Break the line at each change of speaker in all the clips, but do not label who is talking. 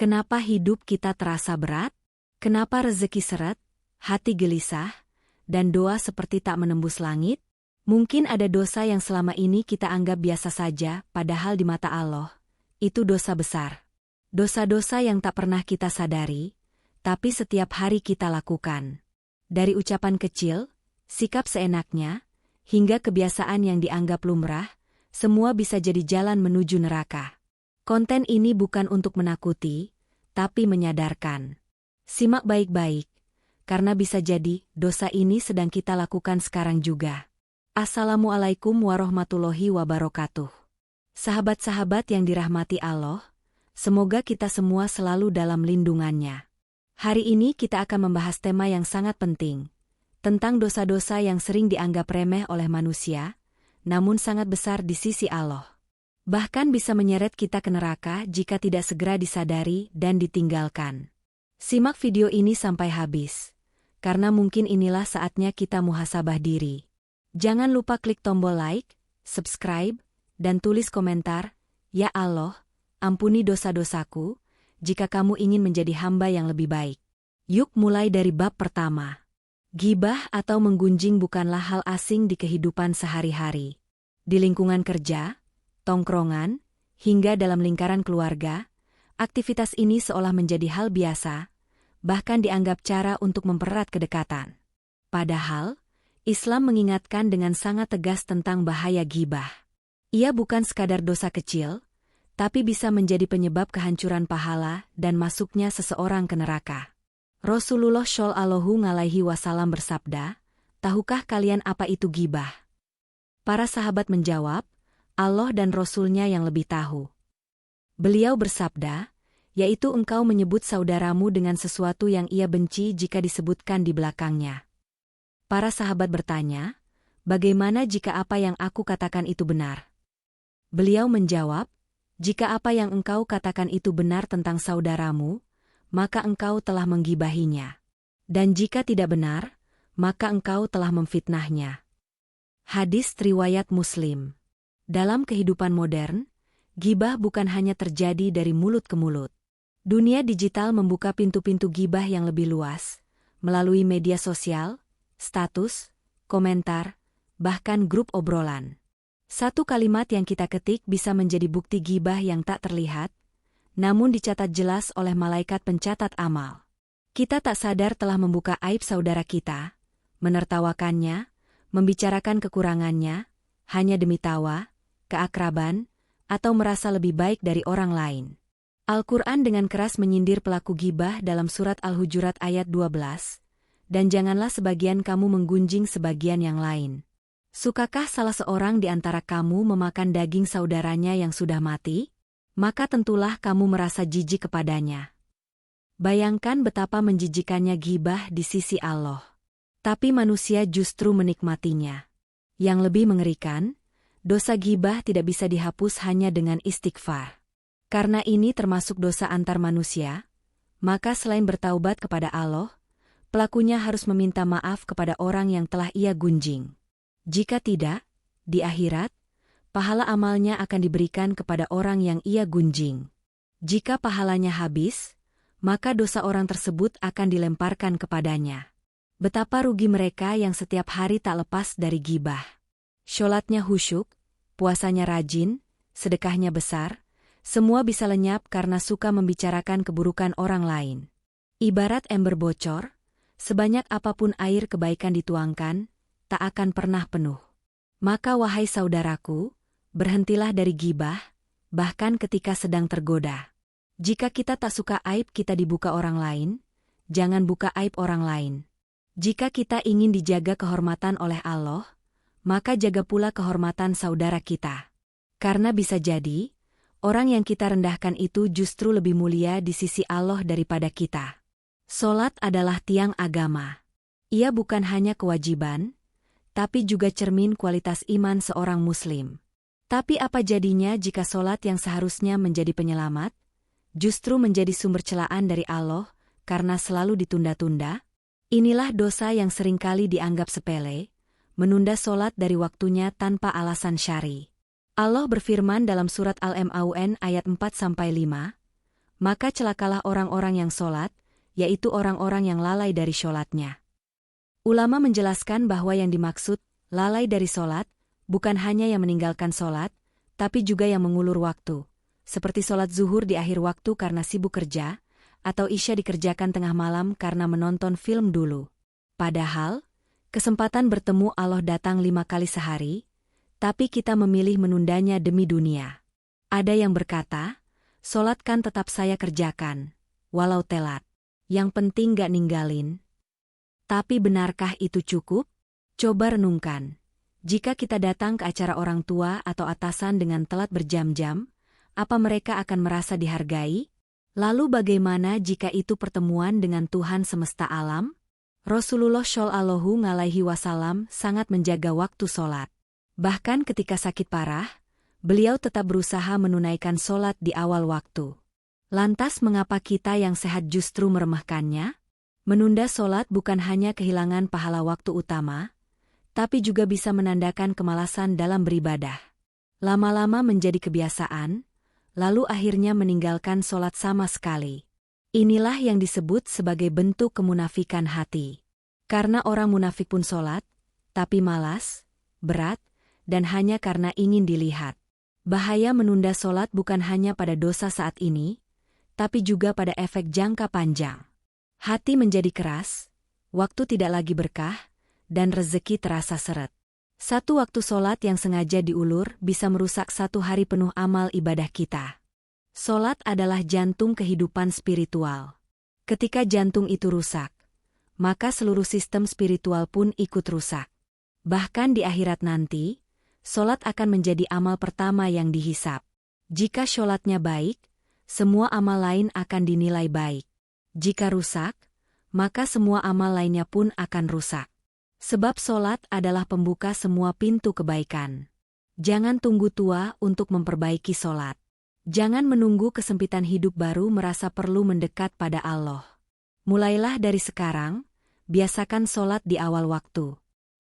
Kenapa hidup kita terasa berat? Kenapa rezeki seret, hati gelisah, dan doa seperti tak menembus langit? Mungkin ada dosa yang selama ini kita anggap biasa saja, padahal di mata Allah, itu dosa besar. Dosa-dosa yang tak pernah kita sadari, tapi setiap hari kita lakukan. Dari ucapan kecil, sikap seenaknya, hingga kebiasaan yang dianggap lumrah, semua bisa jadi jalan menuju neraka. Konten ini bukan untuk menakuti, tapi menyadarkan. Simak baik-baik, karena bisa jadi dosa ini sedang kita lakukan sekarang juga. Assalamualaikum warahmatullahi wabarakatuh. Sahabat-sahabat yang dirahmati Allah, semoga kita semua selalu dalam lindungannya. Hari ini kita akan membahas tema yang sangat penting, tentang dosa-dosa yang sering dianggap remeh oleh manusia, namun sangat besar di sisi Allah. Bahkan bisa menyeret kita ke neraka jika tidak segera disadari dan ditinggalkan. Simak video ini sampai habis, karena mungkin inilah saatnya kita muhasabah diri. Jangan lupa klik tombol like, subscribe, dan tulis komentar, "Ya Allah, ampuni dosa-dosaku," jika kamu ingin menjadi hamba yang lebih baik. Yuk mulai dari bab pertama. Ghibah atau menggunjing bukanlah hal asing di kehidupan sehari-hari. Di lingkungan kerja, tongkrongan, hingga dalam lingkaran keluarga, aktivitas ini seolah menjadi hal biasa, bahkan dianggap cara untuk mempererat kedekatan. Padahal, Islam mengingatkan dengan sangat tegas tentang bahaya ghibah. Ia bukan sekadar dosa kecil, tapi bisa menjadi penyebab kehancuran pahala dan masuknya seseorang ke neraka. Rasulullah Shallallahu Alaihi Wasallam bersabda, "Tahukah kalian apa itu ghibah?" Para sahabat menjawab, "Allah dan Rasul-Nya yang lebih tahu." Beliau bersabda, yaitu engkau menyebut saudaramu dengan sesuatu yang ia benci jika disebutkan di belakangnya. Para sahabat bertanya, "Bagaimana jika apa yang aku katakan itu benar?" Beliau menjawab, "Jika apa yang engkau katakan itu benar tentang saudaramu, maka engkau telah menggibahinya. Dan jika tidak benar, maka engkau telah memfitnahnya." Hadis riwayat Muslim. Dalam kehidupan modern, ghibah bukan hanya terjadi dari mulut ke mulut. Dunia digital membuka pintu-pintu ghibah yang lebih luas, melalui media sosial, status, komentar, bahkan grup obrolan. Satu kalimat yang kita ketik bisa menjadi bukti ghibah yang tak terlihat, namun dicatat jelas oleh malaikat pencatat amal. Kita tak sadar telah membuka aib saudara kita, menertawakannya, membicarakan kekurangannya, hanya demi tawa, keakraban, atau merasa lebih baik dari orang lain. Al-Quran dengan keras menyindir pelaku ghibah dalam surat Al-Hujurat ayat 12, "Dan janganlah sebagian kamu menggunjing sebagian yang lain. Sukakah salah seorang di antara kamu memakan daging saudaranya yang sudah mati? Maka tentulah kamu merasa jijik kepadanya." Bayangkan betapa menjijikannya ghibah di sisi Allah. Tapi manusia justru menikmatinya. Yang lebih mengerikan, dosa ghibah tidak bisa dihapus hanya dengan istighfar. Karena ini termasuk dosa antar manusia, maka selain bertaubat kepada Allah, pelakunya harus meminta maaf kepada orang yang telah ia gunjing. Jika tidak, di akhirat, pahala amalnya akan diberikan kepada orang yang ia gunjing. Jika pahalanya habis, maka dosa orang tersebut akan dilemparkan kepadanya. Betapa rugi mereka yang setiap hari tak lepas dari ghibah. Sholatnya khusyuk, puasanya rajin, sedekahnya besar, semua bisa lenyap karena suka membicarakan keburukan orang lain. Ibarat ember bocor, sebanyak apapun air kebaikan dituangkan, tak akan pernah penuh. Maka wahai saudaraku, berhentilah dari ghibah, bahkan ketika sedang tergoda. Jika kita tak suka aib kita dibuka orang lain, jangan buka aib orang lain. Jika kita ingin dijaga kehormatan oleh Allah, maka jaga pula kehormatan saudara kita. Karena bisa jadi, orang yang kita rendahkan itu justru lebih mulia di sisi Allah daripada kita. Salat adalah tiang agama. Ia bukan hanya kewajiban, tapi juga cermin kualitas iman seorang muslim. Tapi apa jadinya jika salat yang seharusnya menjadi penyelamat, justru menjadi sumber celaan dari Allah karena selalu ditunda-tunda? Inilah dosa yang seringkali dianggap sepele, menunda salat dari waktunya tanpa alasan syar'i. Allah berfirman dalam surat Al-Maun ayat 4-5, Maka celakalah orang-orang yang sholat, yaitu orang-orang yang lalai dari sholatnya. Ulama menjelaskan bahwa yang dimaksud, lalai dari sholat, bukan hanya yang meninggalkan sholat, tapi juga yang mengulur waktu, seperti sholat zuhur di akhir waktu karena sibuk kerja, atau isya dikerjakan tengah malam karena menonton film dulu. Padahal, kesempatan bertemu Allah datang 5 kali sehari, tapi kita memilih menundanya demi dunia. Ada yang berkata, sholat kan tetap saya kerjakan, walau telat. Yang penting gak ninggalin. Tapi benarkah itu cukup? Coba renungkan. Jika kita datang ke acara orang tua atau atasan dengan telat berjam-jam, apa mereka akan merasa dihargai? Lalu bagaimana jika itu pertemuan dengan Tuhan semesta alam? Rasulullah Shallallahu Alaihi Wasallam sangat menjaga waktu sholat. Bahkan ketika sakit parah, beliau tetap berusaha menunaikan sholat di awal waktu. Lantas mengapa kita yang sehat justru meremehkannya? Menunda sholat bukan hanya kehilangan pahala waktu utama, tapi juga bisa menandakan kemalasan dalam beribadah. Lama-lama menjadi kebiasaan, lalu akhirnya meninggalkan sholat sama sekali. Inilah yang disebut sebagai bentuk kemunafikan hati. Karena orang munafik pun sholat, tapi malas, berat, dan hanya karena ingin dilihat. Bahaya menunda sholat bukan hanya pada dosa saat ini, tapi juga pada efek jangka panjang. Hati menjadi keras, waktu tidak lagi berkah, dan rezeki terasa seret. Satu waktu sholat yang sengaja diulur bisa merusak 1 hari penuh amal ibadah kita. Sholat adalah jantung kehidupan spiritual. Ketika jantung itu rusak, maka seluruh sistem spiritual pun ikut rusak. Bahkan di akhirat nanti, sholat akan menjadi amal pertama yang dihisap. Jika sholatnya baik, semua amal lain akan dinilai baik. Jika rusak, maka semua amal lainnya pun akan rusak. Sebab sholat adalah pembuka semua pintu kebaikan. Jangan tunggu tua untuk memperbaiki sholat. Jangan menunggu kesempitan hidup baru merasa perlu mendekat pada Allah. Mulailah dari sekarang, biasakan sholat di awal waktu.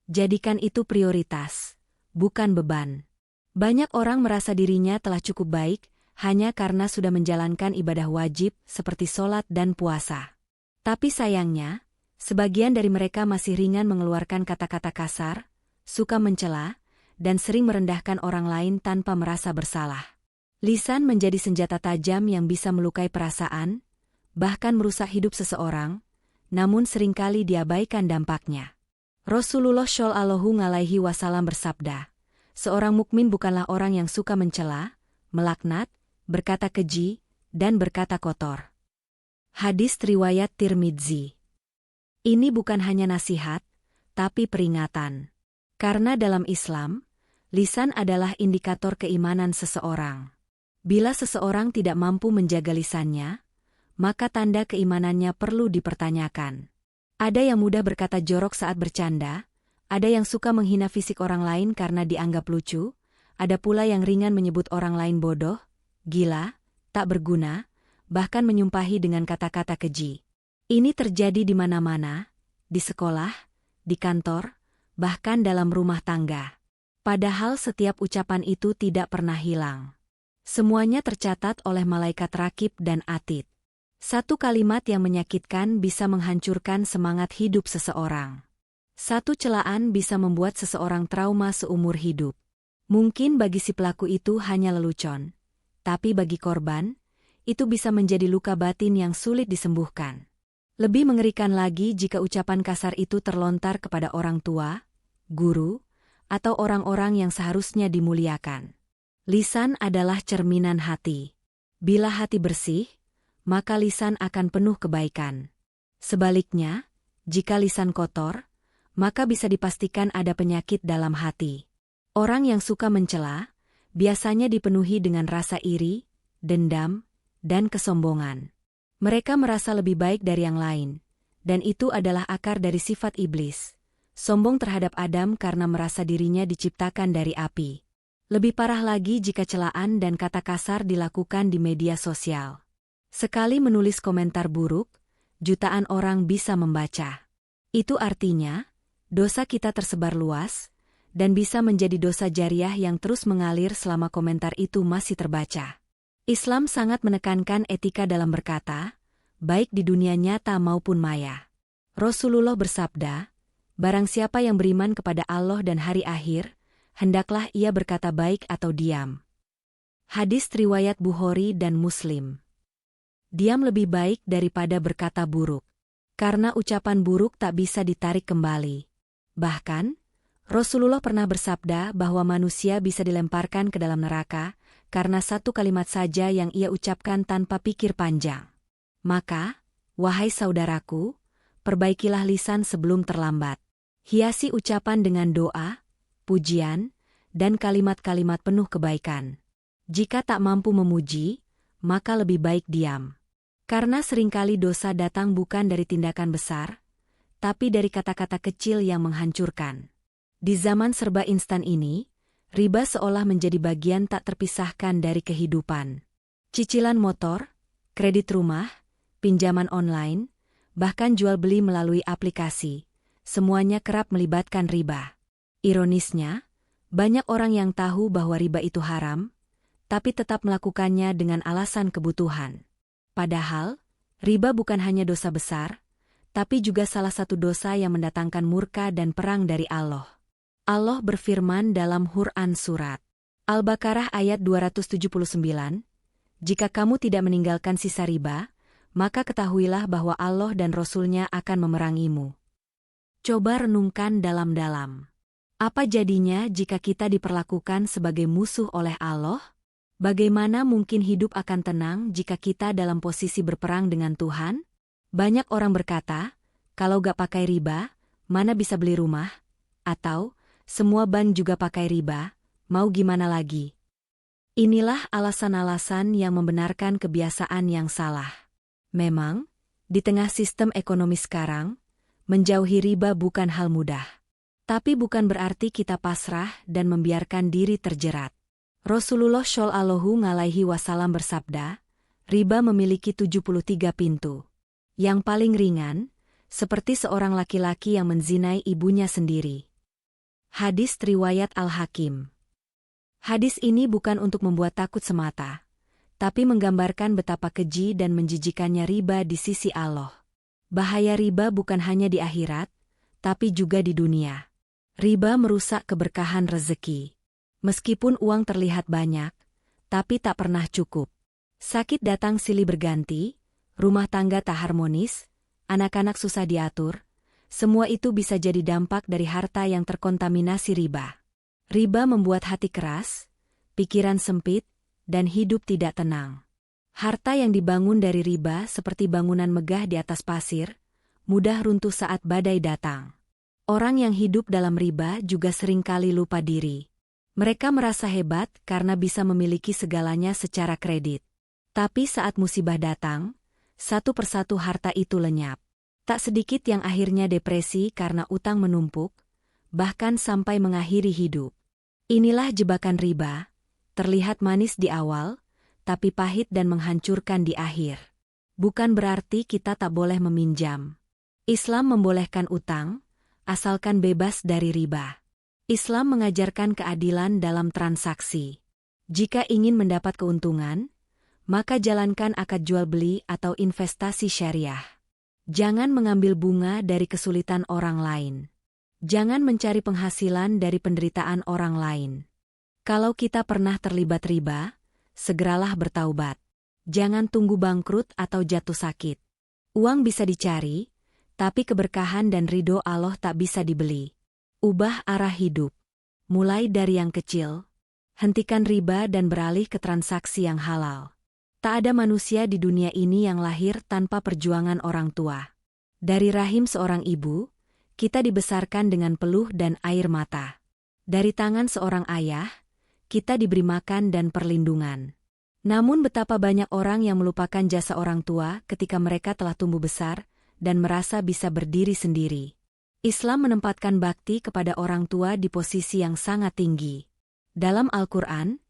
Jadikan itu prioritas, bukan beban. Banyak orang merasa dirinya telah cukup baik, hanya karena sudah menjalankan ibadah wajib seperti sholat dan puasa. Tapi sayangnya, sebagian dari mereka masih ringan mengeluarkan kata-kata kasar, suka mencela, dan sering merendahkan orang lain tanpa merasa bersalah. Lisan menjadi senjata tajam yang bisa melukai perasaan, bahkan merusak hidup seseorang, namun seringkali diabaikan dampaknya. Rasulullah Shallallahu Alaihi Wasallam bersabda, seorang mukmin bukanlah orang yang suka mencela, melaknat, berkata keji, dan berkata kotor. Hadis riwayat Tirmidzi. Ini bukan hanya nasihat, tapi peringatan. Karena dalam Islam, lisan adalah indikator keimanan seseorang. Bila seseorang tidak mampu menjaga lisannya, maka tanda keimanannya perlu dipertanyakan. Ada yang mudah berkata jorok saat bercanda, ada yang suka menghina fisik orang lain karena dianggap lucu, ada pula yang ringan menyebut orang lain bodoh, gila, tak berguna, bahkan menyumpahi dengan kata-kata keji. Ini terjadi di mana-mana, di sekolah, di kantor, bahkan dalam rumah tangga. Padahal setiap ucapan itu tidak pernah hilang. Semuanya tercatat oleh malaikat rakib dan atid. Satu kalimat yang menyakitkan bisa menghancurkan semangat hidup seseorang. Satu celaan bisa membuat seseorang trauma seumur hidup. Mungkin bagi si pelaku itu hanya lelucon, tapi bagi korban, itu bisa menjadi luka batin yang sulit disembuhkan. Lebih mengerikan lagi jika ucapan kasar itu terlontar kepada orang tua, guru, atau orang-orang yang seharusnya dimuliakan. Lisan adalah cerminan hati. Bila hati bersih, maka lisan akan penuh kebaikan. Sebaliknya, jika lisan kotor, maka bisa dipastikan ada penyakit dalam hati. Orang yang suka mencela, biasanya dipenuhi dengan rasa iri, dendam, dan kesombongan. Mereka merasa lebih baik dari yang lain, dan itu adalah akar dari sifat iblis. Sombong terhadap Adam karena merasa dirinya diciptakan dari api. Lebih parah lagi jika celaan dan kata kasar dilakukan di media sosial. Sekali menulis komentar buruk, jutaan orang bisa membaca. Itu artinya, dosa kita tersebar luas, dan bisa menjadi dosa jariah yang terus mengalir selama komentar itu masih terbaca. Islam sangat menekankan etika dalam berkata, baik di dunia nyata maupun maya. Rasulullah bersabda, barang siapa yang beriman kepada Allah dan hari akhir, hendaklah ia berkata baik atau diam. Hadis riwayat Bukhari dan Muslim. Diam lebih baik daripada berkata buruk. Karena ucapan buruk tak bisa ditarik kembali. Bahkan, Rasulullah pernah bersabda bahwa manusia bisa dilemparkan ke dalam neraka karena satu kalimat saja yang ia ucapkan tanpa pikir panjang. Maka, wahai saudaraku, perbaikilah lisan sebelum terlambat. Hiasi ucapan dengan doa, pujian, dan kalimat-kalimat penuh kebaikan. Jika tak mampu memuji, maka lebih baik diam. Karena seringkali dosa datang bukan dari tindakan besar, tapi dari kata-kata kecil yang menghancurkan. Di zaman serba instan ini, riba seolah menjadi bagian tak terpisahkan dari kehidupan. Cicilan motor, kredit rumah, pinjaman online, bahkan jual beli melalui aplikasi, semuanya kerap melibatkan riba. Ironisnya, banyak orang yang tahu bahwa riba itu haram, tapi tetap melakukannya dengan alasan kebutuhan. Padahal, riba bukan hanya dosa besar, tapi juga salah satu dosa yang mendatangkan murka dan perang dari Allah. Allah berfirman dalam Quran Surat Al-Baqarah ayat 279, jika kamu tidak meninggalkan sisa riba, maka ketahuilah bahwa Allah dan Rasul-Nya akan memerangimu. Coba renungkan dalam-dalam. Apa jadinya jika kita diperlakukan sebagai musuh oleh Allah? Bagaimana mungkin hidup akan tenang jika kita dalam posisi berperang dengan Tuhan? Banyak orang berkata, kalau gak pakai riba, mana bisa beli rumah? Atau, semua bank juga pakai riba, mau gimana lagi? Inilah alasan-alasan yang membenarkan kebiasaan yang salah. Memang, di tengah sistem ekonomi sekarang, menjauhi riba bukan hal mudah. Tapi bukan berarti kita pasrah dan membiarkan diri terjerat. Rasulullah Shallallahu Alaihi Wasallam bersabda, riba memiliki 73 pintu. Yang paling ringan, seperti seorang laki-laki yang menzinai ibunya sendiri. Hadis riwayat Al-Hakim. Hadis ini bukan untuk membuat takut semata, tapi menggambarkan betapa keji dan menjijikannya riba di sisi Allah. Bahaya riba bukan hanya di akhirat, tapi juga di dunia. Riba merusak keberkahan rezeki. Meskipun uang terlihat banyak, tapi tak pernah cukup. Sakit datang silih berganti, rumah tangga tak harmonis, anak-anak susah diatur, semua itu bisa jadi dampak dari harta yang terkontaminasi riba. Riba membuat hati keras, pikiran sempit, dan hidup tidak tenang. Harta yang dibangun dari riba seperti bangunan megah di atas pasir, mudah runtuh saat badai datang. Orang yang hidup dalam riba juga seringkali lupa diri. Mereka merasa hebat karena bisa memiliki segalanya secara kredit. Tapi saat musibah datang, satu persatu harta itu lenyap. Tak sedikit yang akhirnya depresi karena utang menumpuk, bahkan sampai mengakhiri hidup. Inilah jebakan riba, terlihat manis di awal, tapi pahit dan menghancurkan di akhir. Bukan berarti kita tak boleh meminjam. Islam membolehkan utang, asalkan bebas dari riba. Islam mengajarkan keadilan dalam transaksi. Jika ingin mendapat keuntungan, maka jalankan akad jual beli atau investasi syariah. Jangan mengambil bunga dari kesulitan orang lain. Jangan mencari penghasilan dari penderitaan orang lain. Kalau kita pernah terlibat riba, segeralah bertaubat. Jangan tunggu bangkrut atau jatuh sakit. Uang bisa dicari, tapi keberkahan dan ridho Allah tak bisa dibeli. Ubah arah hidup. Mulai dari yang kecil. Hentikan riba dan beralih ke transaksi yang halal. Tak ada manusia di dunia ini yang lahir tanpa perjuangan orang tua. Dari rahim seorang ibu, kita dibesarkan dengan peluh dan air mata. Dari tangan seorang ayah, kita diberi makan dan perlindungan. Namun betapa banyak orang yang melupakan jasa orang tua ketika mereka telah tumbuh besar dan merasa bisa berdiri sendiri. Islam menempatkan bakti kepada orang tua di posisi yang sangat tinggi. Dalam Al-Quran,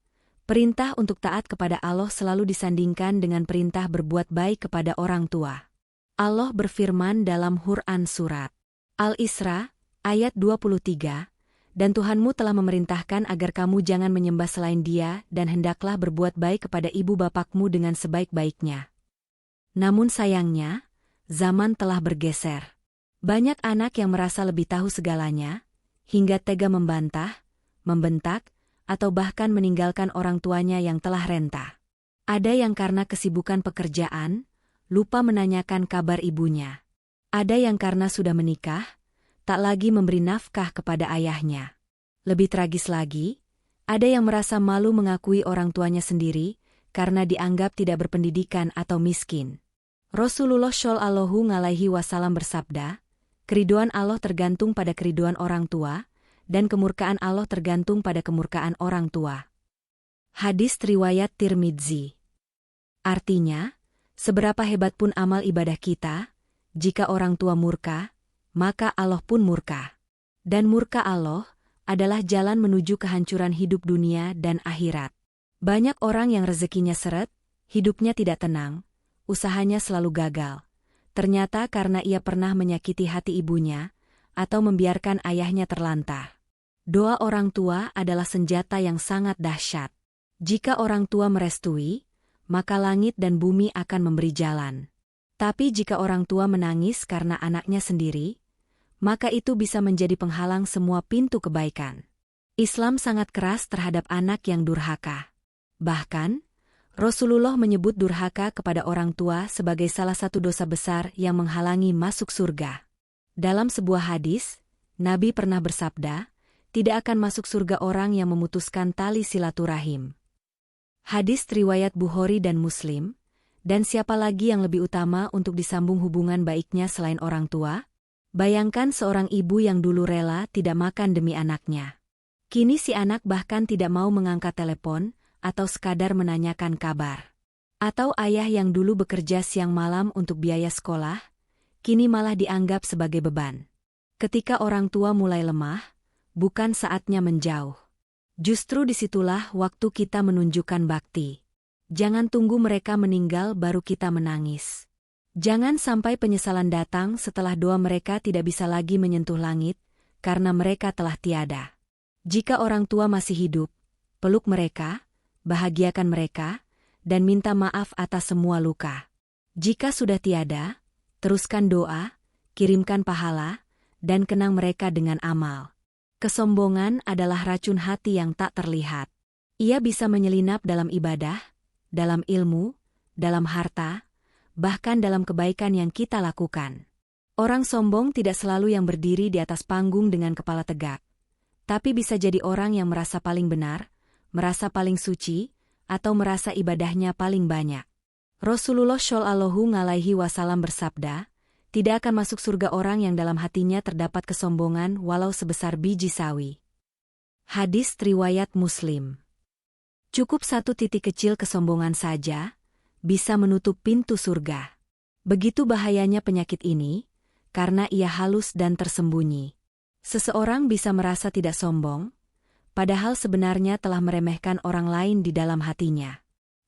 perintah untuk taat kepada Allah selalu disandingkan dengan perintah berbuat baik kepada orang tua. Allah berfirman dalam Quran Surat Al-Isra, ayat 23, Dan Tuhanmu telah memerintahkan agar kamu jangan menyembah selain Dia dan hendaklah berbuat baik kepada ibu bapakmu dengan sebaik-baiknya. Namun sayangnya, zaman telah bergeser. Banyak anak yang merasa lebih tahu segalanya, hingga tega membantah, membentak, atau bahkan meninggalkan orang tuanya yang telah renta. Ada yang karena kesibukan pekerjaan, lupa menanyakan kabar ibunya. Ada yang karena sudah menikah, tak lagi memberi nafkah kepada ayahnya. Lebih tragis lagi, ada yang merasa malu mengakui orang tuanya sendiri karena dianggap tidak berpendidikan atau miskin. Rasulullah Shallallahu Alaihi Wasallam bersabda, "Keriduan Allah tergantung pada keriduan orang tua, dan kemurkaan Allah tergantung pada kemurkaan orang tua." Hadis riwayat Tirmidzi. Artinya, seberapa hebat pun amal ibadah kita, jika orang tua murka, maka Allah pun murka. Dan murka Allah adalah jalan menuju kehancuran hidup dunia dan akhirat. Banyak orang yang rezekinya seret, hidupnya tidak tenang, usahanya selalu gagal. Ternyata karena ia pernah menyakiti hati ibunya, atau membiarkan ayahnya terlantar. Doa orang tua adalah senjata yang sangat dahsyat. Jika orang tua merestui, maka langit dan bumi akan memberi jalan. Tapi jika orang tua menangis karena anaknya sendiri, maka itu bisa menjadi penghalang semua pintu kebaikan. Islam sangat keras terhadap anak yang durhaka. Bahkan, Rasulullah menyebut durhaka kepada orang tua sebagai salah satu dosa besar yang menghalangi masuk surga. Dalam sebuah hadis, Nabi pernah bersabda, "Tidak akan masuk surga orang yang memutuskan tali silaturahim." Hadis riwayat Bukhari dan Muslim. Dan siapa lagi yang lebih utama untuk disambung hubungan baiknya selain orang tua? Bayangkan seorang ibu yang dulu rela tidak makan demi anaknya. Kini si anak bahkan tidak mau mengangkat telepon, atau sekadar menanyakan kabar. Atau ayah yang dulu bekerja siang malam untuk biaya sekolah, kini malah dianggap sebagai beban. Ketika orang tua mulai lemah, bukan saatnya menjauh. Justru disitulah waktu kita menunjukkan bakti. Jangan tunggu mereka meninggal baru kita menangis. Jangan sampai penyesalan datang setelah doa mereka tidak bisa lagi menyentuh langit, karena mereka telah tiada. Jika orang tua masih hidup, peluk mereka, bahagiakan mereka, dan minta maaf atas semua luka. Jika sudah tiada, teruskan doa, kirimkan pahala, dan kenang mereka dengan amal. Kesombongan adalah racun hati yang tak terlihat. Ia bisa menyelinap dalam ibadah, dalam ilmu, dalam harta, bahkan dalam kebaikan yang kita lakukan. Orang sombong tidak selalu yang berdiri di atas panggung dengan kepala tegak, tapi bisa jadi orang yang merasa paling benar, merasa paling suci, atau merasa ibadahnya paling banyak. Rasulullah Shallallahu Alaihi Wasallam bersabda, "Tidak akan masuk surga orang yang dalam hatinya terdapat kesombongan walau sebesar biji sawi." Hadis riwayat Muslim. Cukup satu titik kecil kesombongan saja, bisa menutup pintu surga. Begitu bahayanya penyakit ini, karena ia halus dan tersembunyi. Seseorang bisa merasa tidak sombong, padahal sebenarnya telah meremehkan orang lain di dalam hatinya.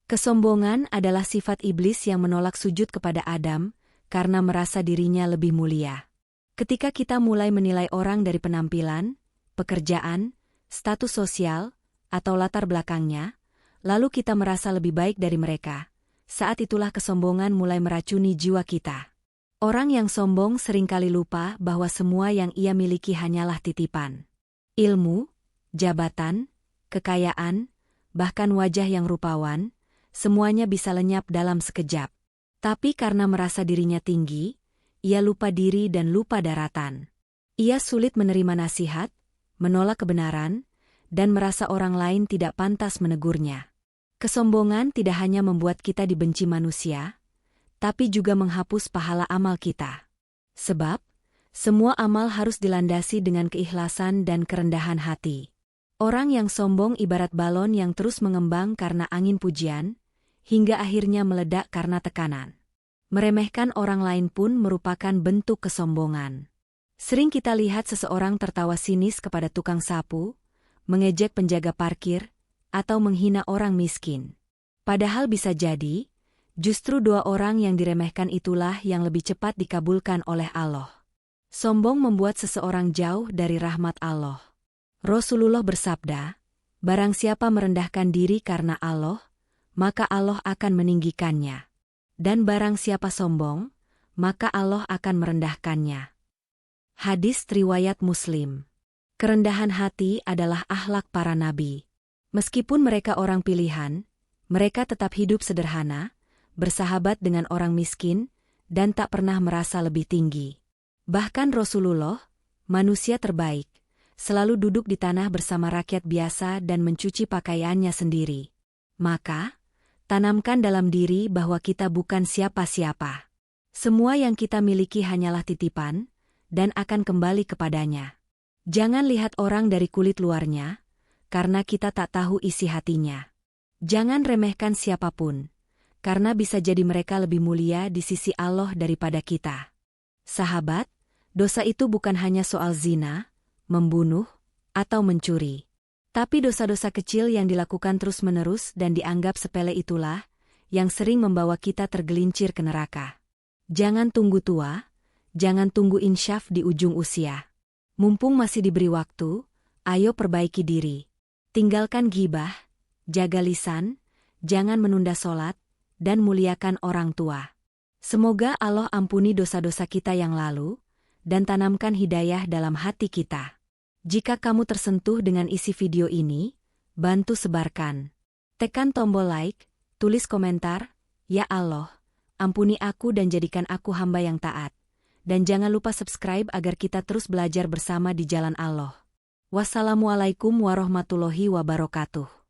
Kesombongan adalah sifat iblis yang menolak sujud kepada Adam, karena merasa dirinya lebih mulia. Ketika kita mulai menilai orang dari penampilan, pekerjaan, status sosial, atau latar belakangnya, lalu kita merasa lebih baik dari mereka. Saat itulah kesombongan mulai meracuni jiwa kita. Orang yang sombong seringkali lupa bahwa semua yang ia miliki hanyalah titipan. Ilmu, jabatan, kekayaan, bahkan wajah yang rupawan, semuanya bisa lenyap dalam sekejap. Tapi karena merasa dirinya tinggi, ia lupa diri dan lupa daratan. Ia sulit menerima nasihat, menolak kebenaran, dan merasa orang lain tidak pantas menegurnya. Kesombongan tidak hanya membuat kita dibenci manusia, tapi juga menghapus pahala amal kita. Sebab, semua amal harus dilandasi dengan keikhlasan dan kerendahan hati. Orang yang sombong ibarat balon yang terus mengembang karena angin pujian, hingga akhirnya meledak karena tekanan. Meremehkan orang lain pun merupakan bentuk kesombongan. Sering kita lihat seseorang tertawa sinis kepada tukang sapu, mengejek penjaga parkir, atau menghina orang miskin. Padahal bisa jadi, justru doa orang yang diremehkan itulah yang lebih cepat dikabulkan oleh Allah. Sombong membuat seseorang jauh dari rahmat Allah. Rasulullah bersabda, barang siapa merendahkan diri karena Allah, maka Allah akan meninggikannya. Dan barang siapa sombong, maka Allah akan merendahkannya. Hadis riwayat Muslim. Kerendahan hati adalah akhlak para nabi. Meskipun mereka orang pilihan, mereka tetap hidup sederhana, bersahabat dengan orang miskin, dan tak pernah merasa lebih tinggi. Bahkan Rasulullah, manusia terbaik, selalu duduk di tanah bersama rakyat biasa dan mencuci pakaiannya sendiri. Maka, tanamkan dalam diri bahwa kita bukan siapa-siapa. Semua yang kita miliki hanyalah titipan, dan akan kembali kepadanya. Jangan lihat orang dari kulit luarnya, karena kita tak tahu isi hatinya. Jangan remehkan siapapun, karena bisa jadi mereka lebih mulia di sisi Allah daripada kita. Sahabat, dosa itu bukan hanya soal zina, membunuh, atau mencuri. Tapi dosa-dosa kecil yang dilakukan terus-menerus dan dianggap sepele itulah yang sering membawa kita tergelincir ke neraka. Jangan tunggu tua, jangan tunggu insyaf di ujung usia. Mumpung masih diberi waktu, ayo perbaiki diri. Tinggalkan ghibah, jaga lisan, jangan menunda sholat, dan muliakan orang tua. Semoga Allah ampuni dosa-dosa kita yang lalu, dan tanamkan hidayah dalam hati kita. Jika kamu tersentuh dengan isi video ini, bantu sebarkan. Tekan tombol like, tulis komentar, "Ya Allah, ampuni aku dan jadikan aku hamba yang taat." Dan jangan lupa subscribe agar kita terus belajar bersama di jalan Allah. Wassalamualaikum warahmatullahi wabarakatuh.